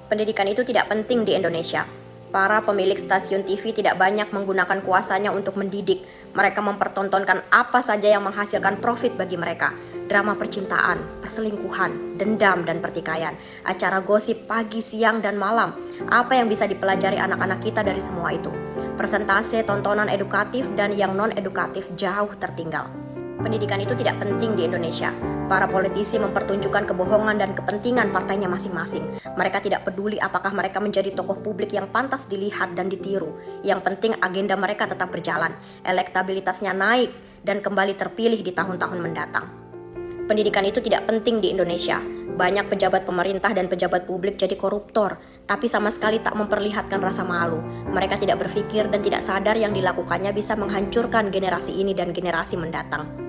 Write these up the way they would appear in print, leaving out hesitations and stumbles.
Pendidikan itu tidak penting di Indonesia. Para pemilik stasiun TV tidak banyak menggunakan kuasanya untuk mendidik. Mereka mempertontonkan apa saja yang menghasilkan profit bagi mereka. Drama percintaan, perselingkuhan, dendam, dan pertikaian. Acara gosip pagi, siang, dan malam. Apa yang bisa dipelajari anak-anak kita dari semua itu? Persentase tontonan edukatif dan yang non-edukatif jauh tertinggal. Pendidikan itu tidak penting di Indonesia. Para politisi mempertunjukkan kebohongan dan kepentingan partainya masing-masing. Mereka tidak peduli apakah mereka menjadi tokoh publik yang pantas dilihat dan ditiru. Yang penting agenda mereka tetap berjalan, elektabilitasnya naik, dan kembali terpilih di tahun-tahun mendatang. Pendidikan itu tidak penting di Indonesia. Banyak pejabat pemerintah dan pejabat publik jadi koruptor, tapi sama sekali tak memperlihatkan rasa malu. Mereka tidak berpikir dan tidak sadar yang dilakukannya bisa menghancurkan generasi ini dan generasi mendatang.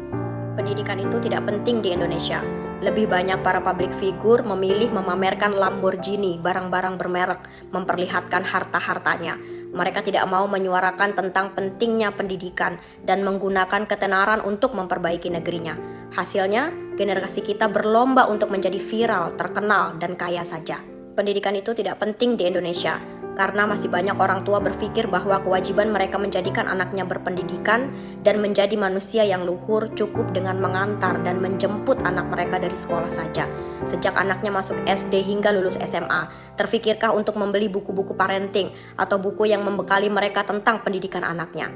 Pendidikan itu tidak penting di Indonesia. Lebih banyak para public figure memilih memamerkan Lamborghini, barang-barang bermerek, memperlihatkan harta-hartanya. Mereka tidak mau menyuarakan tentang pentingnya pendidikan dan menggunakan ketenaran untuk memperbaiki negerinya. Hasilnya, generasi kita berlomba untuk menjadi viral, terkenal, dan kaya saja. Pendidikan itu tidak penting di Indonesia, karena masih banyak orang tua berpikir bahwa kewajiban mereka menjadikan anaknya berpendidikan dan menjadi manusia yang luhur cukup dengan mengantar dan menjemput anak mereka dari sekolah saja. Sejak anaknya masuk SD hingga lulus SMA, terfikirkah untuk membeli buku-buku parenting atau buku yang membekali mereka tentang pendidikan anaknya?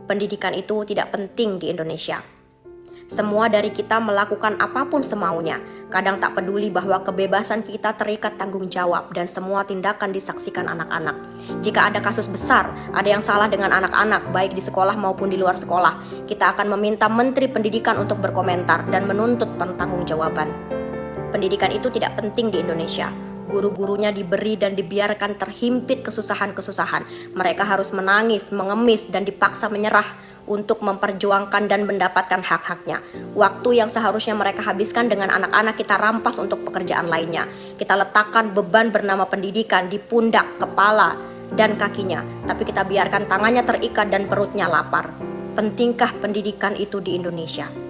Pendidikan itu tidak penting di Indonesia. Semua dari kita melakukan apapun semaunya. Kadang tak peduli bahwa kebebasan kita terikat tanggung jawab dan semua tindakan disaksikan anak-anak. Jika ada kasus besar, ada yang salah dengan anak-anak, baik di sekolah maupun di luar sekolah, kita akan meminta Menteri Pendidikan untuk berkomentar dan menuntut pertanggungjawaban. Pendidikan itu tidak penting di Indonesia. Guru-gurunya diberi dan dibiarkan terhimpit kesusahan-kesusahan. Mereka harus menangis, mengemis, dan dipaksa menyerah untuk memperjuangkan dan mendapatkan hak-haknya. Waktu yang seharusnya mereka habiskan dengan anak-anak kita rampas untuk pekerjaan lainnya. Kita letakkan beban bernama pendidikan di pundak, kepala, dan kakinya. Tapi kita biarkan tangannya terikat dan perutnya lapar. Pentingkah pendidikan itu di Indonesia?